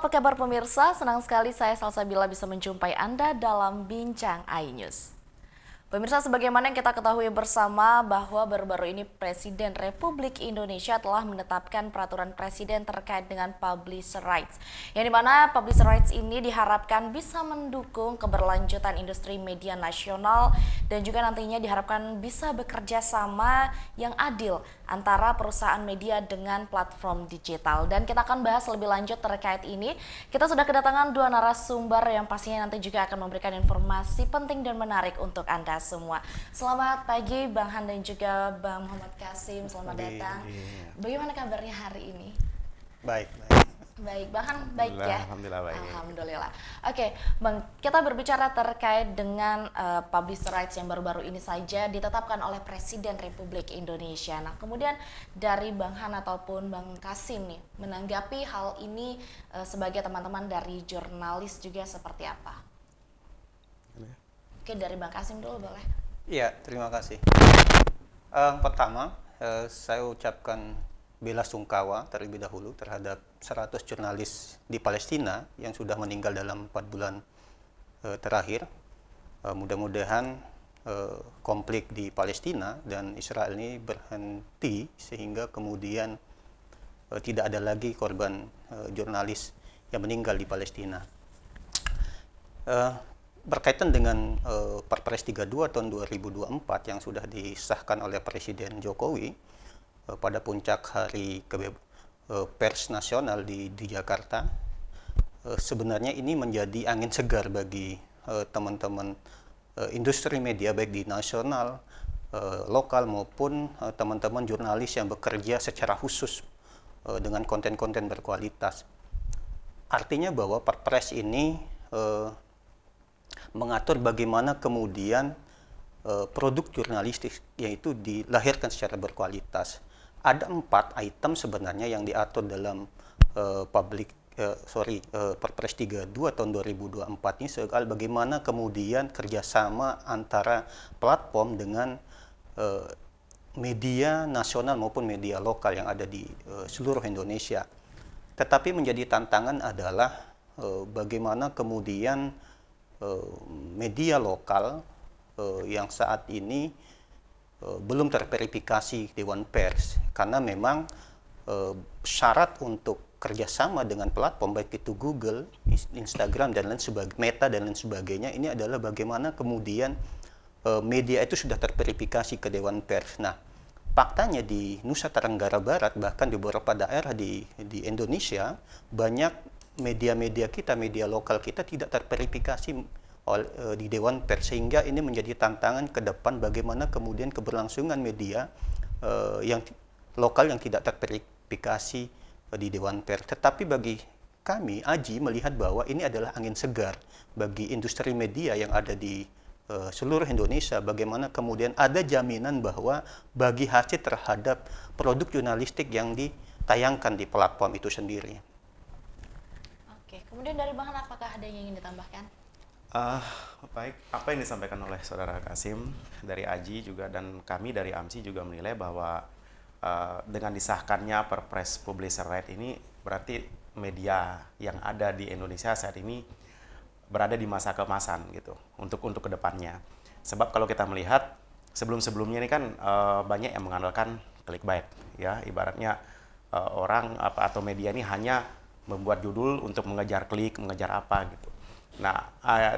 apa kabar pemirsa? Senang sekali saya Salsabila bisa menjumpai Anda dalam Bincang iNews. Pemirsa, sebagaimana yang kita ketahui bersama bahwa baru-baru ini Presiden Republik Indonesia telah menetapkan peraturan presiden terkait dengan publisher rights. Yang dimana publisher rights ini diharapkan bisa mendukung keberlanjutan industri media nasional dan juga nantinya diharapkan bisa bekerja sama yang adil antara perusahaan media dengan platform digital. Dan kita akan bahas lebih lanjut terkait ini. Kita sudah kedatangan dua narasumber yang pastinya nanti juga akan memberikan informasi penting dan menarik untuk Anda semua. Selamat pagi Bang Han dan juga Bang Muhammad Kasim, selamat datang. Bagaimana kabarnya hari ini? Baik. Baik, Bang Han baik ya? Alhamdulillah baik. Alhamdulillah. Oke, Bang, kita berbicara terkait dengan publisher rights yang baru-baru ini saja ditetapkan oleh Presiden Republik Indonesia. Nah, kemudian dari Bang Han ataupun Bang Kasim nih, menanggapi hal ini sebagai teman-teman dari jurnalis juga seperti apa? Oke, dari Bang Kasim dulu boleh. Iya, terima kasih. Pertama, saya ucapkan bela sungkawa terlebih dahulu terhadap 100 jurnalis di Palestina yang sudah meninggal dalam 4 bulan terakhir. Mudah-mudahan konflik di Palestina dan Israel ini berhenti sehingga kemudian tidak ada lagi korban jurnalis yang meninggal di Palestina. Berkaitan dengan Perpres 32 tahun 2024 yang sudah disahkan oleh Presiden Jokowi pada puncak Hari Pers Nasional di Jakarta, sebenarnya ini menjadi angin segar bagi teman-teman industri media baik di nasional, lokal maupun teman-teman jurnalis yang bekerja secara khusus dengan konten-konten berkualitas. Artinya bahwa Perpres ini mengatur bagaimana kemudian produk jurnalistik yaitu dilahirkan secara berkualitas. Ada 4 item sebenarnya yang diatur dalam Perpres 32 tahun 2024 ini soal bagaimana kemudian kerjasama antara platform dengan media nasional maupun media lokal yang ada di seluruh Indonesia. Tetapi menjadi tantangan adalah bagaimana kemudian media lokal yang saat ini belum terverifikasi Dewan Pers, karena memang syarat untuk kerjasama dengan platform baik itu Google, Instagram dan lain sebagainya, Meta dan lain sebagainya, ini adalah bagaimana kemudian media itu sudah terverifikasi ke Dewan Pers. Nah, faktanya di Nusa Tenggara Barat bahkan di beberapa daerah di Indonesia banyak media-media kita, media lokal kita tidak terverifikasi di Dewan Pers, sehingga ini menjadi tantangan ke depan bagaimana kemudian keberlangsungan media yang lokal yang tidak terverifikasi di Dewan Pers. Tetapi bagi kami, AJI melihat bahwa ini adalah angin segar bagi industri media yang ada di seluruh Indonesia, bagaimana kemudian ada jaminan bahwa bagi hasil terhadap produk jurnalistik yang ditayangkan di platform itu sendiri. Kemudian dari Bang Han, apakah ada yang ingin ditambahkan? Baik, apa yang disampaikan oleh Saudara Kasim dari AJI juga dan kami dari AMSI juga menilai bahwa dengan disahkannya Perpres Publisher Right ini berarti media yang ada di Indonesia saat ini berada di masa keemasan gitu untuk kedepannya. Sebab kalau kita melihat sebelum-sebelumnya ini kan banyak yang mengandalkan clickbait, ya ibaratnya orang atau media ini hanya membuat judul untuk mengejar klik, mengejar apa gitu. Nah,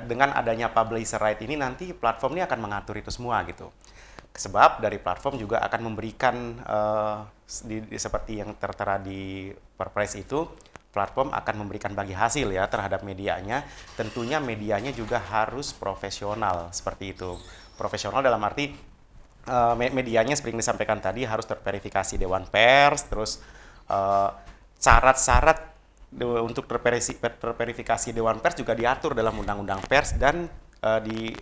dengan adanya publisher right ini nanti platform ini akan mengatur itu semua gitu. Sebab dari platform juga akan memberikan seperti yang tertera di Perpres itu, platform akan memberikan bagi hasil ya terhadap medianya. Tentunya medianya juga harus profesional seperti itu. Profesional dalam arti medianya seperti yang disampaikan tadi harus terverifikasi Dewan Pers, terus syarat-syarat untuk terverifikasi Dewan Pers juga diatur dalam Undang-Undang Pers dan di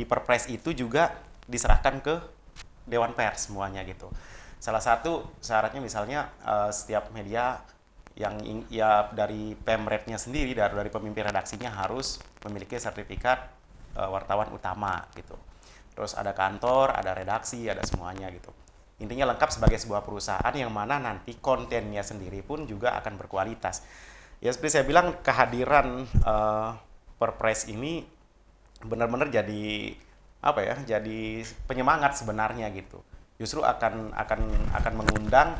Perpres itu juga diserahkan ke Dewan Pers semuanya gitu. Salah satu syaratnya misalnya setiap media yang dari Pemretnya sendiri dari pemimpin redaksinya harus memiliki sertifikat wartawan utama gitu. Terus ada kantor, ada redaksi, ada semuanya gitu. Intinya lengkap sebagai sebuah perusahaan yang mana nanti kontennya sendiri pun juga akan berkualitas. Ya seperti saya bilang, kehadiran Perpres ini benar-benar jadi apa ya? Jadi penyemangat sebenarnya gitu. Justru akan mengundang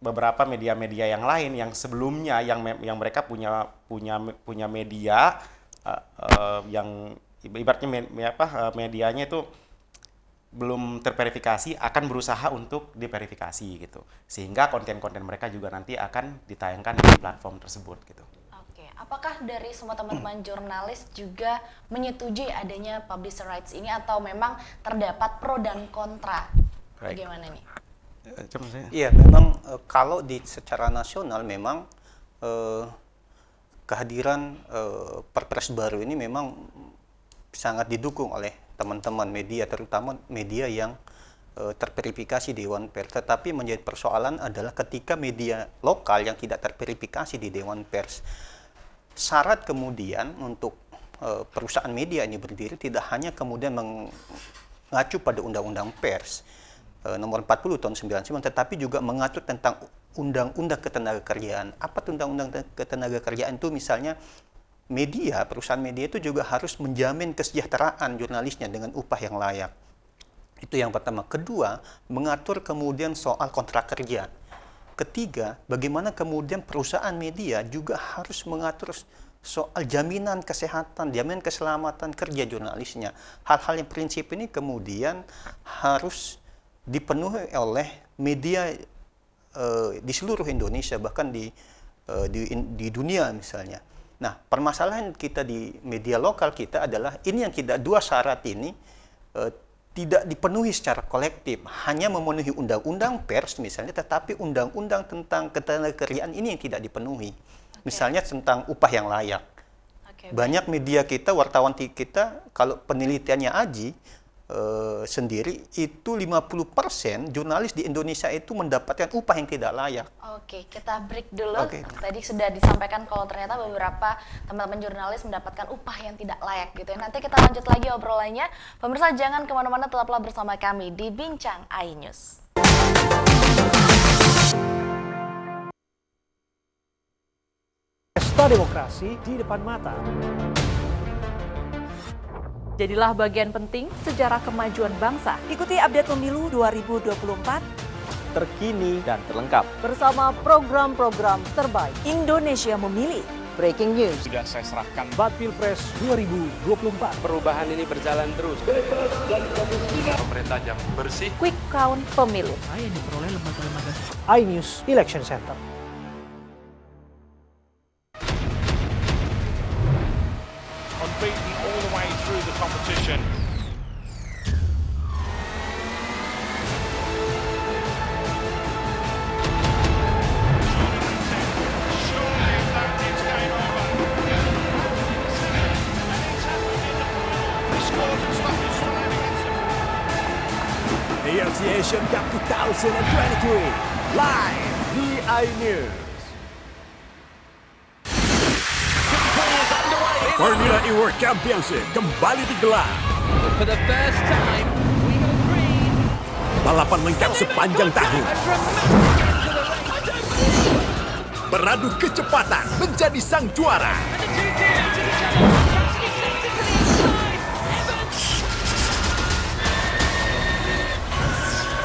beberapa media-media yang lain yang sebelumnya yang mereka punya media yang ibaratnya medianya itu belum terverifikasi, akan berusaha untuk diverifikasi gitu, sehingga konten-konten mereka juga nanti akan ditayangkan di platform tersebut gitu. Oke, apakah dari semua teman-teman jurnalis juga menyetujui adanya publisher rights ini atau memang terdapat pro dan kontra? Baik. Bagaimana nih? Iya, memang kalau secara nasional memang kehadiran Perpres baru ini memang sangat didukung oleh teman-teman media, terutama media yang terverifikasi Dewan Pers. Tetapi menjadi persoalan adalah ketika media lokal yang tidak terverifikasi di Dewan Pers, syarat kemudian untuk perusahaan media ini berdiri tidak hanya kemudian mengacu pada Undang-Undang Pers nomor 40 tahun 99, tetapi juga mengatur tentang Undang-Undang Ketenagakerjaan. Apa tuh Undang-Undang Ketenagakerjaan itu? Misalnya perusahaan media itu juga harus menjamin kesejahteraan jurnalisnya dengan upah yang layak. Itu yang pertama. Kedua, mengatur kemudian soal kontrak kerja. Ketiga, bagaimana kemudian perusahaan media juga harus mengatur soal jaminan kesehatan, jaminan keselamatan kerja jurnalisnya. Hal-hal yang prinsip ini kemudian harus dipenuhi oleh media di seluruh Indonesia, bahkan di dunia misalnya. Nah, permasalahan kita di media lokal kita adalah ini yang dua syarat ini tidak dipenuhi secara kolektif, hanya memenuhi undang-undang pers misalnya, tetapi undang-undang tentang ketenagakerjaan ini yang tidak dipenuhi. Misalnya tentang upah yang layak. Banyak media kita, wartawan kita, kalau penelitiannya Aji sendiri itu 50% jurnalis di Indonesia itu mendapatkan upah yang tidak layak. Oke, kita break dulu. Oke. Tadi sudah disampaikan kalau ternyata beberapa teman-teman jurnalis mendapatkan upah yang tidak layak gitu ya. Nanti kita lanjut lagi obrolannya. Pemirsa jangan kemana-mana, tetaplah bersama kami di Bincang iNews. Pesta demokrasi di depan mata. Jadilah bagian penting sejarah kemajuan bangsa. Ikuti update pemilu 2024 Terkini dan terlengkap. bersama program-program terbaik. Indonesia Memilih. Breaking news. Sudah saya serahkan. Debat Pilpres 2024. Perubahan ini berjalan terus. Pemerintah yang bersih. Quick Count Pemilu. iNews Election Center. Completely all the way through the competition. Surely that is game over. And it's happened in the final. He scored and stuck his stride against them. AFC Asian Cup 2023. Live di iNews. Formula E World Championship kembali digelar. For the first time, we go green. Balapan lengkap sepanjang tahun. Beradu kecepatan menjadi sang juara.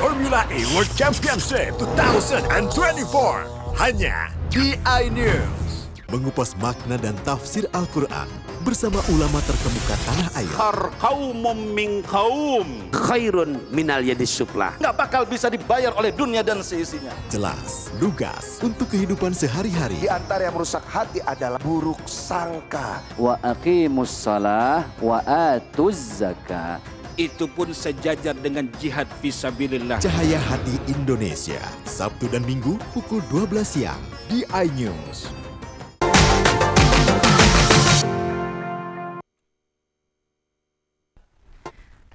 Formula E World Championship 2024 hanya di iNews. Mengupas makna dan tafsir Al-Quran bersama ulama terkemuka tanah air. Kaum min kaum khairun minal yadis suflah. Nggak bakal bisa dibayar oleh dunia dan seisinya. Jelas, lugas untuk kehidupan sehari-hari. Di antara yang merusak hati adalah buruk sangka. Wa aqimus shalah wa atuz zakah. Itu pun sejajar dengan jihad fisabilillah. Cahaya Hati Indonesia, Sabtu dan Minggu pukul 12 siang di iNews.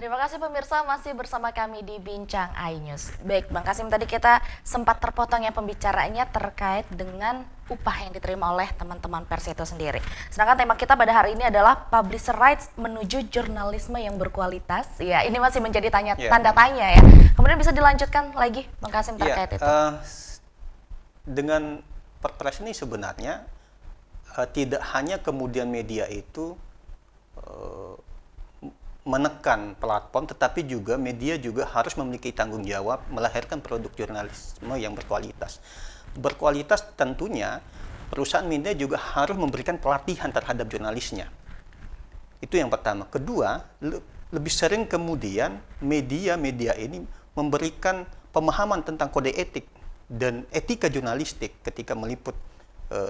Terima kasih pemirsa, masih bersama kami di Bincang iNews. Baik, Bang Kasim, tadi kita sempat terpotong ya pembicaraannya terkait dengan upah yang diterima oleh teman-teman pers itu sendiri. Sedangkan tema kita pada hari ini adalah publisher rights menuju jurnalisme yang berkualitas. Ya, ini masih menjadi tanda tanya ya. Kemudian bisa dilanjutkan lagi, Bang Kasim, terkait itu. Dengan Perpres ini sebenarnya tidak hanya kemudian media itu menekan platform, tetapi juga media juga harus memiliki tanggung jawab melahirkan produk jurnalisme yang berkualitas. Berkualitas tentunya perusahaan media juga harus memberikan pelatihan terhadap jurnalisnya. Itu yang pertama. Kedua, lebih sering kemudian media-media ini memberikan pemahaman tentang kode etik dan etika jurnalistik ketika meliput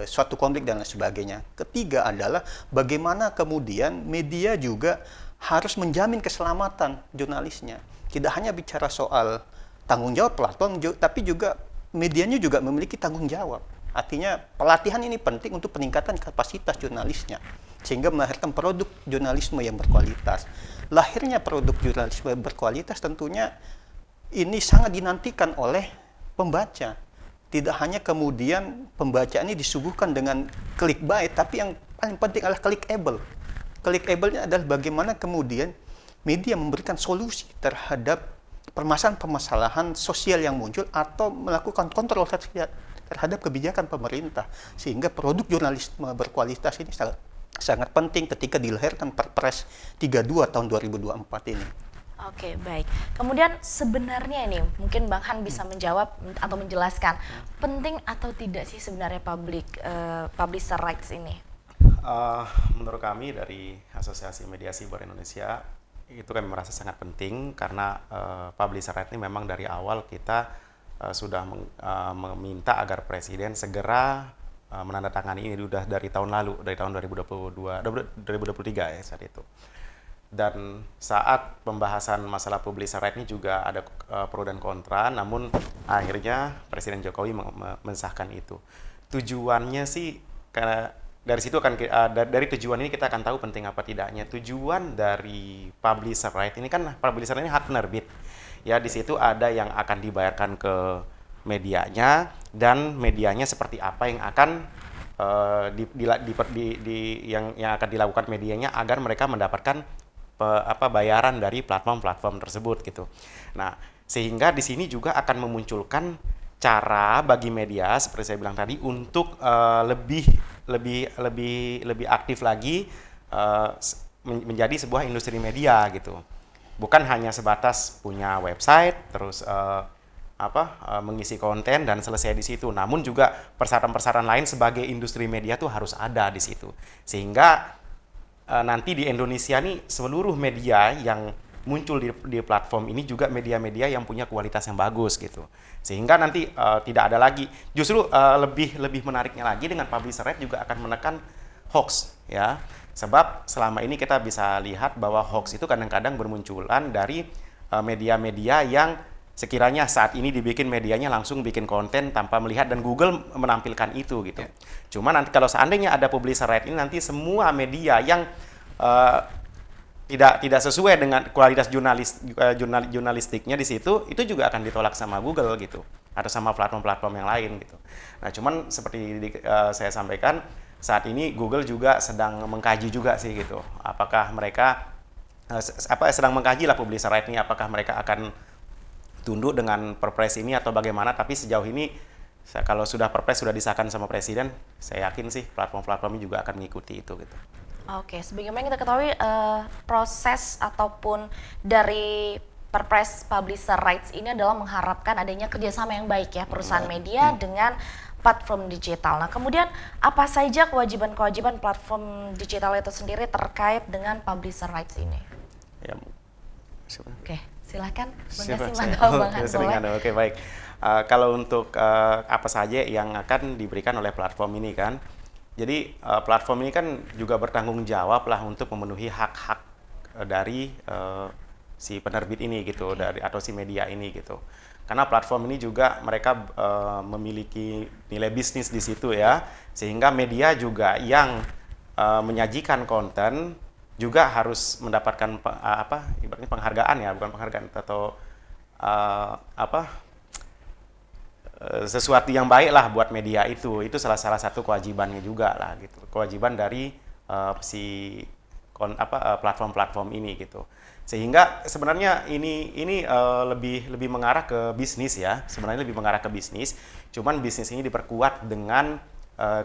suatu konflik dan lain sebagainya. Ketiga adalah bagaimana kemudian media juga harus menjamin keselamatan jurnalisnya. Tidak hanya bicara soal tanggung jawab platform, tapi juga medianya juga memiliki tanggung jawab. Artinya pelatihan ini penting untuk peningkatan kapasitas jurnalisnya, sehingga melahirkan produk jurnalisme yang berkualitas. Lahirnya produk jurnalisme berkualitas tentunya ini sangat dinantikan oleh pembaca. Tidak hanya kemudian pembaca ini disuguhkan dengan clickbait, tapi yang paling penting adalah clickable. Clickable-nya adalah bagaimana kemudian media memberikan solusi terhadap permasalahan-permasalahan sosial yang muncul atau melakukan kontrol terhadap kebijakan pemerintah, sehingga produk jurnalisme berkualitas ini sangat penting ketika dilahirkan Perpres 32 tahun 2024 ini. Oke, baik. Kemudian sebenarnya ini mungkin Bang Han bisa menjawab atau menjelaskan penting atau tidak sih sebenarnya publisher rights ini? Menurut kami dari Asosiasi Media Siber Indonesia itu kami merasa sangat penting karena publisher rights ini memang dari awal kita sudah meminta agar Presiden segera menandatangani ini sudah dari tahun lalu, dari tahun 2023 ya saat itu. Dan saat pembahasan masalah publisher rights ini juga ada pro dan kontra, namun akhirnya Presiden Jokowi mensahkan itu. Tujuannya sih karena dari situ akan dari tujuan ini kita akan tahu penting apa tidaknya. Tujuan dari publisher right ini kan publisher ini hak penerbit. Ya, di situ ada yang akan dibayarkan ke medianya dan medianya seperti apa yang akan yang akan dilakukan medianya agar mereka mendapatkan bayaran dari platform-platform tersebut gitu. Nah, sehingga di sini juga akan memunculkan cara bagi media seperti saya bilang tadi untuk lebih aktif lagi menjadi sebuah industri media gitu. Bukan hanya sebatas punya website terus mengisi konten dan selesai di situ. Namun juga persyaratan-persyaratan lain sebagai industri media tuh harus ada di situ. Sehingga nanti di Indonesia nih seluruh media yang muncul di platform ini juga media-media yang punya kualitas yang bagus gitu. Sehingga nanti tidak ada lagi, justru lebih menariknya lagi dengan publisher right juga akan menekan hoax ya. Sebab selama ini kita bisa lihat bahwa hoax itu kadang-kadang bermunculan dari media-media yang sekiranya saat ini dibikin medianya langsung bikin konten tanpa melihat dan Google menampilkan itu gitu. Cuma nanti kalau seandainya ada publisher right ini nanti semua media yang tidak sesuai dengan kualitas jurnalistiknya di situ, itu juga akan ditolak sama Google gitu, atau sama platform-platform yang lain gitu. Nah, cuman seperti saya sampaikan, saat ini Google juga sedang mengkaji juga sih gitu, apakah mereka sedang mengkaji lah publisher right ini, apakah mereka akan tunduk dengan Perpres ini atau bagaimana. Tapi sejauh ini kalau sudah Perpres sudah disahkan sama Presiden, saya yakin sih platform-platform ini juga akan mengikuti itu gitu. Oke, sebagaimana kita ketahui proses ataupun dari Perpres Publisher Rights ini adalah mengharapkan adanya kerjasama yang baik ya perusahaan media dengan platform digital. Nah, kemudian apa saja kewajiban-kewajiban platform digital itu sendiri terkait dengan Publisher Rights ini? Ya, oke, silakan Bang Yasin. Oke, baik. Kalau untuk apa saja yang akan diberikan oleh platform ini kan, jadi platform ini kan juga bertanggung jawab lah untuk memenuhi hak-hak dari si penerbit ini gitu, atau si media ini gitu. Karena platform ini juga mereka memiliki nilai bisnis di situ ya, sehingga media juga yang menyajikan konten juga harus mendapatkan ibaratnya penghargaan ya, bukan penghargaan atau sesuatu yang baik lah buat media itu salah satu kewajibannya juga lah gitu, kewajiban dari si platform-platform ini gitu. Sehingga sebenarnya ini lebih mengarah ke bisnis ya. Sebenarnya lebih mengarah ke bisnis. Cuman bisnis ini diperkuat dengan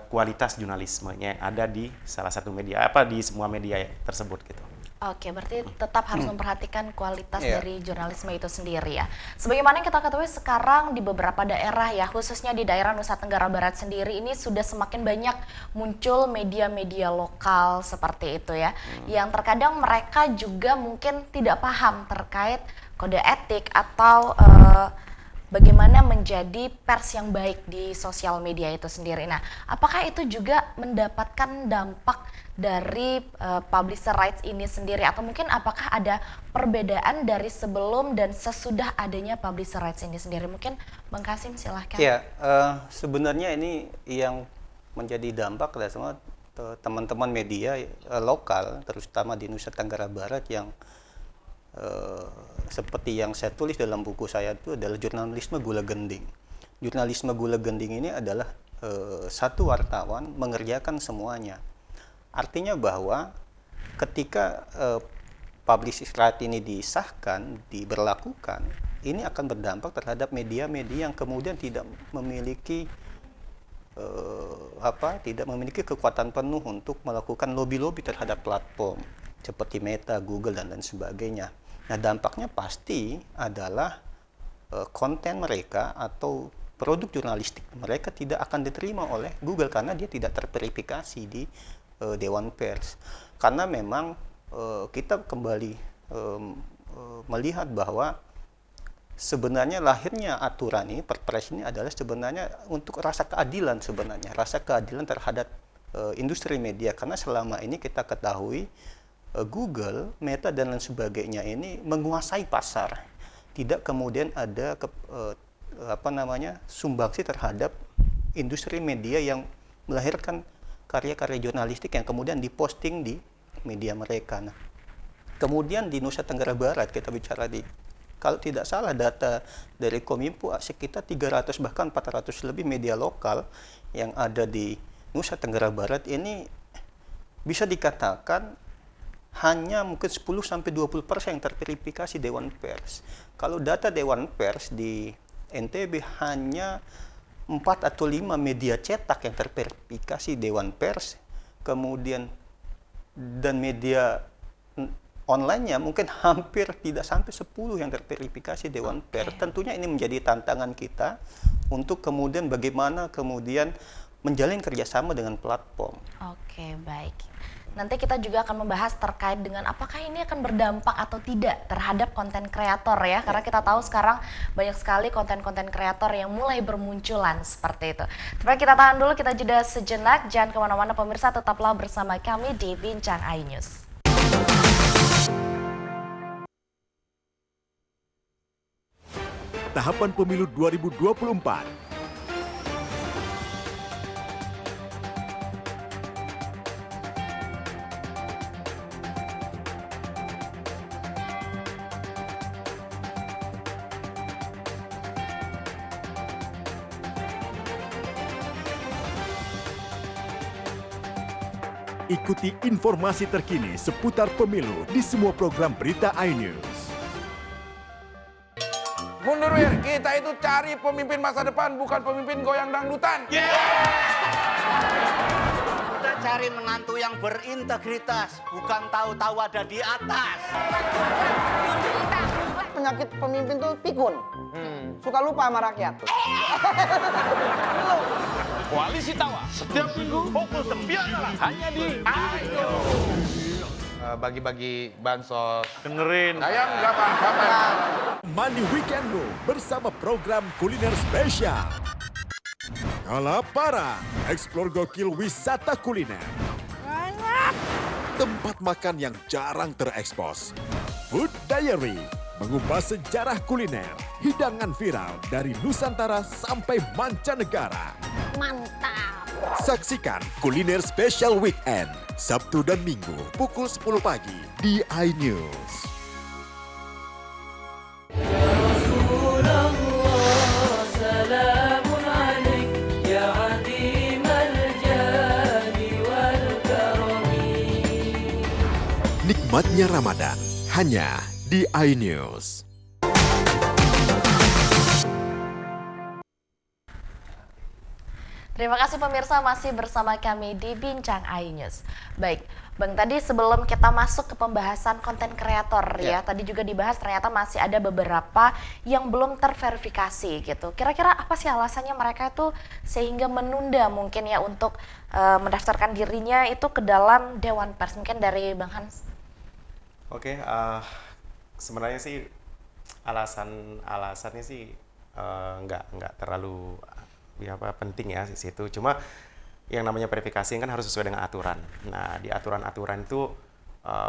kualitas jurnalismenya yang ada di salah satu media di semua media tersebut gitu. Oke, berarti tetap harus memperhatikan kualitas dari jurnalisme itu sendiri ya. Sebagaimana kita ketahui sekarang di beberapa daerah ya, khususnya di daerah Nusa Tenggara Barat sendiri ini sudah semakin banyak muncul media-media lokal seperti itu ya. Yang terkadang mereka juga mungkin tidak paham terkait kode etik atau bagaimana menjadi pers yang baik di sosial media itu sendiri. Nah, apakah itu juga mendapatkan dampak dari publisher rights ini sendiri, atau mungkin apakah ada perbedaan dari sebelum dan sesudah adanya publisher rights ini sendiri? Mungkin Bang Kasim silahkan. Ya, sebenarnya ini yang menjadi dampak adalah semua teman-teman media lokal, terutama di Nusa Tenggara Barat yang seperti yang saya tulis dalam buku saya itu adalah jurnalisme gula gending. Jurnalisme gula gending ini adalah satu wartawan mengerjakan semuanya. Artinya bahwa ketika publisher right ini disahkan, diberlakukan, ini akan berdampak terhadap media-media yang kemudian tidak memiliki kekuatan penuh untuk melakukan lobby-lobby terhadap platform seperti Meta, Google dan lain sebagainya. Nah, dampaknya pasti adalah konten mereka atau produk jurnalistik mereka tidak akan diterima oleh Google karena dia tidak terverifikasi di Dewan Pers. Karena memang kita kembali melihat bahwa sebenarnya lahirnya aturan ini, Perpres ini adalah sebenarnya untuk rasa keadilan terhadap industri media, karena selama ini kita ketahui Google, Meta dan lain sebagainya ini menguasai pasar, tidak kemudian ada sumbangsi terhadap industri media yang melahirkan karya-karya jurnalistik yang kemudian diposting di media mereka. Nah, kemudian di Nusa Tenggara Barat kita bicara kalau tidak salah data dari Kominfo sekitar 300 bahkan 400 lebih media lokal yang ada di Nusa Tenggara Barat ini bisa dikatakan hanya mungkin 10-20% yang terverifikasi Dewan Pers. Kalau data Dewan Pers di NTB hanya 4 atau 5 media cetak yang terverifikasi Dewan Pers, kemudian dan media online-nya mungkin hampir tidak sampai 10 yang terverifikasi Dewan Pers. Tentunya ini menjadi tantangan kita untuk kemudian bagaimana kemudian menjalin kerjasama dengan platform. Oke, baik. Nanti kita juga akan membahas terkait dengan apakah ini akan berdampak atau tidak terhadap konten kreator ya. Karena kita tahu sekarang banyak sekali konten-konten kreator yang mulai bermunculan seperti itu. Tapi kita tahan dulu, kita jeda sejenak. Jangan kemana-mana pemirsa, tetaplah bersama kami di Bincang iNews. Tahapan pemilu 2024. Ikuti informasi terkini seputar pemilu di semua program berita iNews. Mundur Wir, kita itu cari pemimpin masa depan, bukan pemimpin goyang dangdutan. Kita cari menantu yang berintegritas, bukan tahu-tahu ada di atas. Penyakit pemimpin tuh pikun. Suka lupa sama rakyat. Koalisi Tawa setiap minggu pukul 9 malam hanya di iNews. Bagi-bagi bansos. Dengerin. Saya nggak apa-apa. Money Weekendmu bersama program kuliner spesial. Kalapara, eksplor gokil wisata kuliner. Tempat makan yang jarang terekspos. Food Diary, mengupas sejarah kuliner, hidangan viral dari Nusantara sampai mancanegara. Mantap! Saksikan Kuliner Special Weekend, Sabtu dan Minggu pukul 10 pagi di iNews. Nikmatnya Ramadan hanya di iNews. Terima kasih pemirsa masih bersama kami di Bincang iNews. Baik, Bang, tadi sebelum kita masuk ke pembahasan konten kreator ya, tadi juga dibahas ternyata masih ada beberapa yang belum terverifikasi gitu. Kira-kira apa sih alasannya mereka itu sehingga menunda mungkin ya untuk mendaftarkan dirinya itu ke dalam Dewan Pers? Mungkin dari Bang Hans. Oke, sebenarnya sih alasannya sih nggak terlalu penting ya di situ. Cuma yang namanya verifikasi kan harus sesuai dengan aturan. Nah, di aturan-aturan itu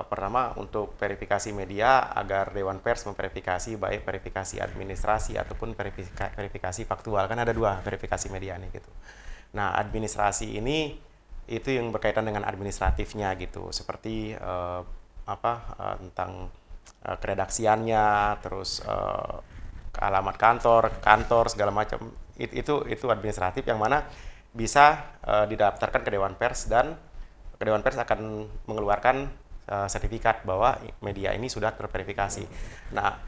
pertama untuk verifikasi media agar Dewan Pers memverifikasi baik verifikasi administrasi ataupun verifikasi faktual. Kan ada 2 verifikasi media nih gitu. Nah, administrasi ini itu yang berkaitan dengan administratifnya gitu, seperti tentang keredaksiannya, terus alamat kantor segala macam. Itu administratif yang mana bisa didaftarkan ke Dewan Pers, dan Dewan Pers akan mengeluarkan sertifikat bahwa media ini sudah terverifikasi. Nah,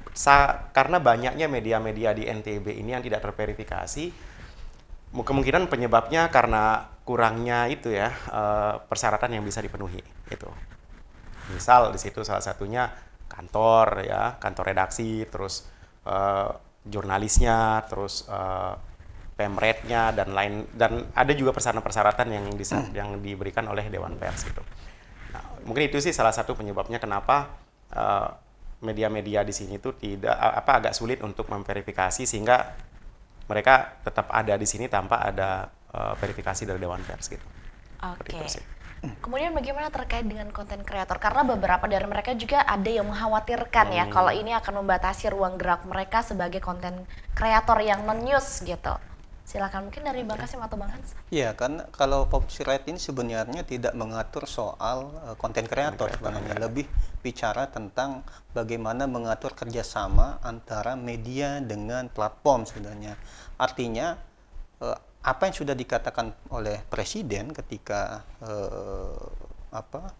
karena banyaknya media-media di NTB ini yang tidak terverifikasi, kemungkinan penyebabnya karena kurangnya itu ya persyaratan yang bisa dipenuhi itu. Misal di situ salah satunya kantor ya, kantor redaksi, terus jurnalisnya, terus pemretnya dan lain, dan ada juga persyaratan-persyaratan yang diberikan oleh Dewan Pers gitu. Nah, mungkin itu sih salah satu penyebabnya kenapa media-media di sini tuh agak sulit untuk memverifikasi, sehingga mereka tetap ada di sini tanpa ada verifikasi dari Dewan Pers gitu. Oke. Kemudian bagaimana terkait dengan konten kreator? Karena beberapa dari mereka juga ada yang mengkhawatirkan ya kalau ini akan membatasi ruang gerak mereka sebagai konten kreator yang non-news gitu. Silakan mungkin dari Bang Kasim atau Bang Hans. Iya, kan kalau public right ini sebenarnya tidak mengatur soal konten kreator sebenarnya, lebih bicara tentang bagaimana mengatur kerjasama antara media dengan platform sebenarnya. Artinya apa yang sudah dikatakan oleh Presiden ketika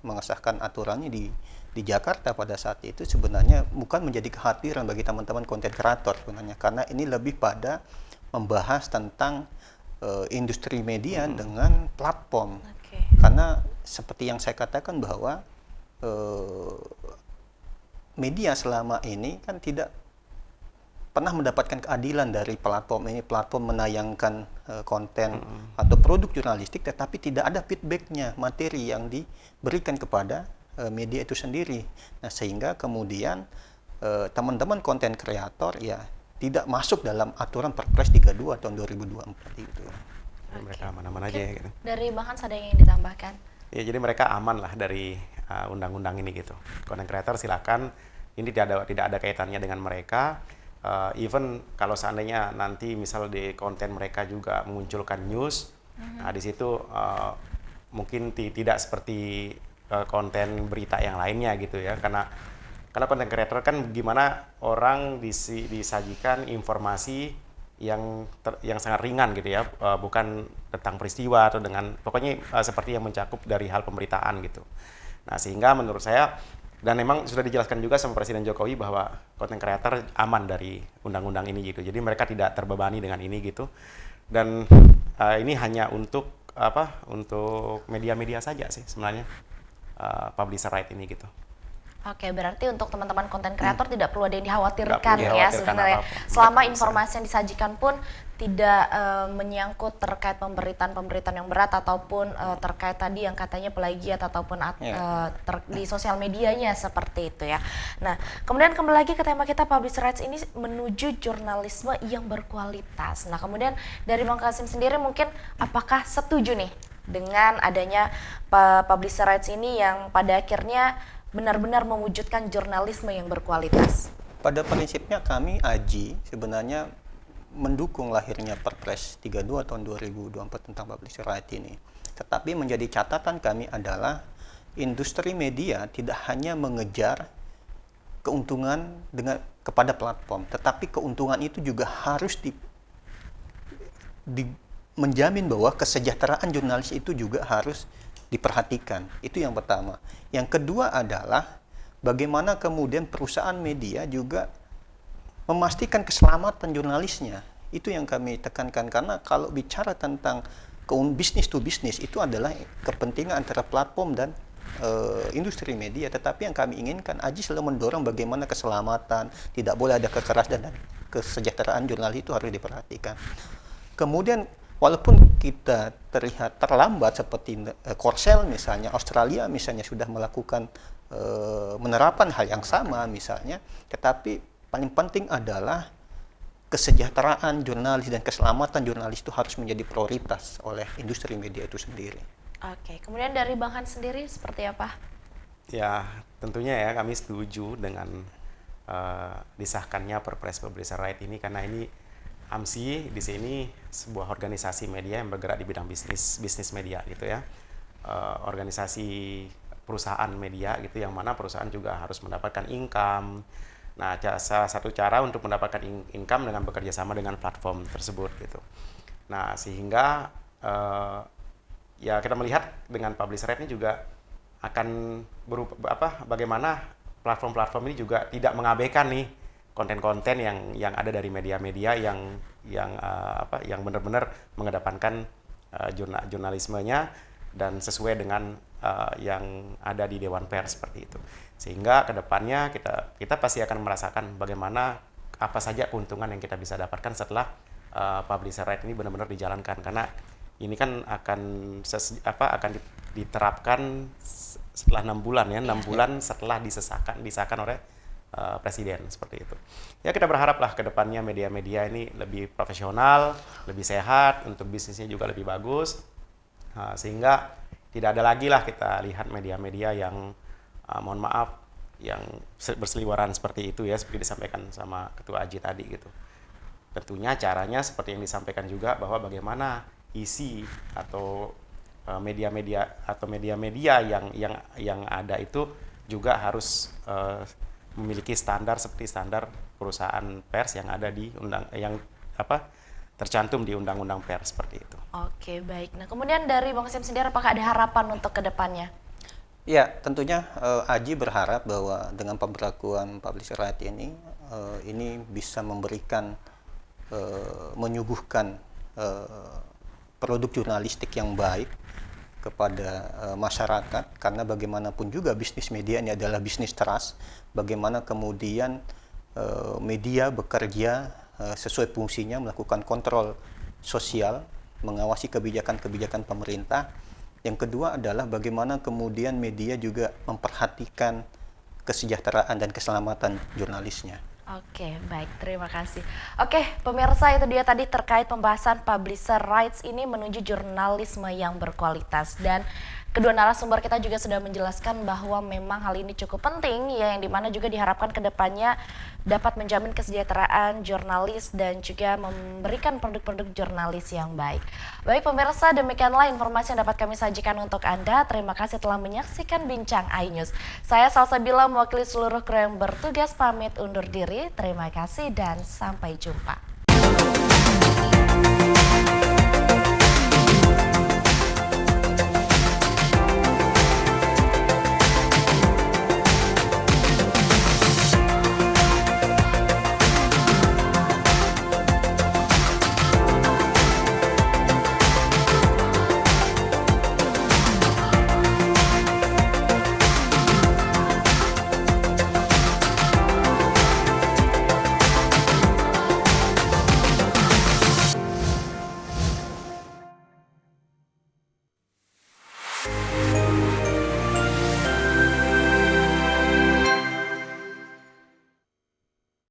mengesahkan aturannya di Jakarta pada saat itu sebenarnya bukan menjadi kekhawatiran bagi teman-teman konten kreator sebenarnya, karena ini lebih pada membahas tentang industri media dengan platform. Karena seperti yang saya katakan bahwa media selama ini kan tidak pernah mendapatkan keadilan dari platform ini. Platform menayangkan konten atau produk jurnalistik, tetapi tidak ada feedbacknya, materi yang diberikan kepada media itu sendiri. Nah, sehingga kemudian teman-teman konten kreator ya tidak masuk dalam aturan Perpres 32 tahun 2024 itu. Mereka aman-aman aja ya gitu. Dari Bang Hans ada yang ingin ditambahkan? Ya, jadi mereka aman lah dari undang-undang ini gitu. Konten kreator silakan, ini tidak ada kaitannya dengan mereka. Even kalau seandainya nanti misal di konten mereka juga memunculkan news, nah di situ mungkin tidak seperti konten berita yang lainnya gitu ya, karena konten kreator kan gimana orang disajikan informasi yang sangat ringan gitu ya, bukan tentang peristiwa atau dengan pokoknya seperti yang mencakup dari hal pemberitaan gitu. Nah, sehingga menurut saya, dan memang sudah dijelaskan juga sama Presiden Jokowi bahwa konten kreator aman dari undang-undang ini gitu. Jadi mereka tidak terbebani dengan ini gitu. Dan ini hanya untuk media-media saja sih sebenarnya, publisher right ini gitu. Oke, berarti untuk teman-teman konten kreator tidak perlu ada yang dikhawatirkan ya sebenarnya. Selama informasi yang disajikan pun tidak menyangkut terkait pemberitaan yang berat ataupun terkait tadi yang katanya plagiat ataupun di sosial medianya seperti itu ya. Nah, kemudian kembali lagi ke tema kita, publisher rights ini menuju jurnalisme yang berkualitas. Nah, kemudian dari Bang Kasim sendiri mungkin apakah setuju nih dengan adanya publisher rights ini yang pada akhirnya benar-benar mewujudkan jurnalisme yang berkualitas? Pada prinsipnya kami AJI sebenarnya mendukung lahirnya Perpres 32 tahun 2024 tentang publisher right ini. Tetapi menjadi catatan kami adalah industri media tidak hanya mengejar keuntungan kepada platform, tetapi keuntungan itu juga harus menjamin bahwa kesejahteraan jurnalis itu juga harus diperhatikan. Itu yang pertama. Yang kedua adalah bagaimana kemudian perusahaan media juga memastikan keselamatan jurnalisnya. Itu yang kami tekankan, karena kalau bicara tentang bisnis to bisnis itu adalah kepentingan antara platform dan industri media, tetapi yang kami inginkan, Aji selalu mendorong bagaimana keselamatan, tidak boleh ada kekerasan dan kesejahteraan jurnalis itu harus diperhatikan. Kemudian walaupun kita terlihat terlambat seperti Korsel misalnya, Australia misalnya sudah melakukan menerapkan hal yang sama misalnya, tetapi paling penting adalah kesejahteraan jurnalis dan keselamatan jurnalis itu harus menjadi prioritas oleh industri media itu sendiri. Oke, kemudian dari Bang Hans sendiri seperti apa? Ya, tentunya ya kami setuju dengan disahkannya Perpres Publisher Right ini, karena ini AMSI di sini sebuah organisasi media yang bergerak di bidang bisnis media gitu ya. Organisasi perusahaan media gitu, yang mana perusahaan juga harus mendapatkan income. Nah, salah satu cara untuk mendapatkan income dengan bekerja sama dengan platform tersebut gitu. Nah, sehingga ya kita melihat dengan Publisher Right ini juga akan bagaimana platform-platform ini juga tidak mengabaikan nih konten-konten yang ada dari media-media yang benar-benar mengedepankan jurnalismenya dan sesuai dengan yang ada di Dewan Pers seperti itu. Sehingga kedepannya kita pasti akan merasakan bagaimana apa saja keuntungan yang kita bisa dapatkan setelah Publisher Right ini benar-benar dijalankan, karena ini kan akan diterapkan setelah 6 bulan ya, 6 bulan setelah disahkan oleh Presiden seperti itu. Ya, kita berharaplah ke depannya media-media ini lebih profesional, lebih sehat, untuk bisnisnya juga lebih bagus, sehingga tidak ada lagi lah kita lihat media-media yang mohon maaf yang berseliweran seperti itu ya, seperti disampaikan sama Ketua Aji tadi gitu. Tentunya caranya seperti yang disampaikan juga, bahwa bagaimana isi atau media-media yang ada itu juga harus memiliki standar seperti standar perusahaan pers yang ada di tercantum di Undang-Undang Pers seperti itu. Oke, baik. Nah, kemudian dari Bang Sim sendiri, apakah ada harapan untuk kedepannya? Ya, tentunya Aji berharap bahwa dengan pemberlakuan Publisher Right ini bisa memberikan menyuguhkan produk jurnalistik yang baik kepada masyarakat, karena bagaimanapun juga bisnis media ini adalah bisnis trust. Bagaimana kemudian media bekerja sesuai fungsinya, melakukan kontrol sosial, mengawasi kebijakan-kebijakan pemerintah. Yang kedua adalah bagaimana kemudian media juga memperhatikan kesejahteraan dan keselamatan jurnalisnya. Oke, baik, terima kasih. Oke, pemirsa, itu dia tadi terkait pembahasan Publisher Rights ini menuju jurnalisme yang berkualitas. Dan kedua narasumber kita juga sudah menjelaskan bahwa memang hal ini cukup penting, ya, yang dimana juga diharapkan ke depannya dapat menjamin kesejahteraan jurnalis dan juga memberikan produk-produk jurnalis yang baik. Baik pemirsa, demikianlah informasi yang dapat kami sajikan untuk Anda. Terima kasih telah menyaksikan Bincang iNews. Saya Salsabila mewakili seluruh kru yang bertugas pamit undur diri. Terima kasih dan sampai jumpa.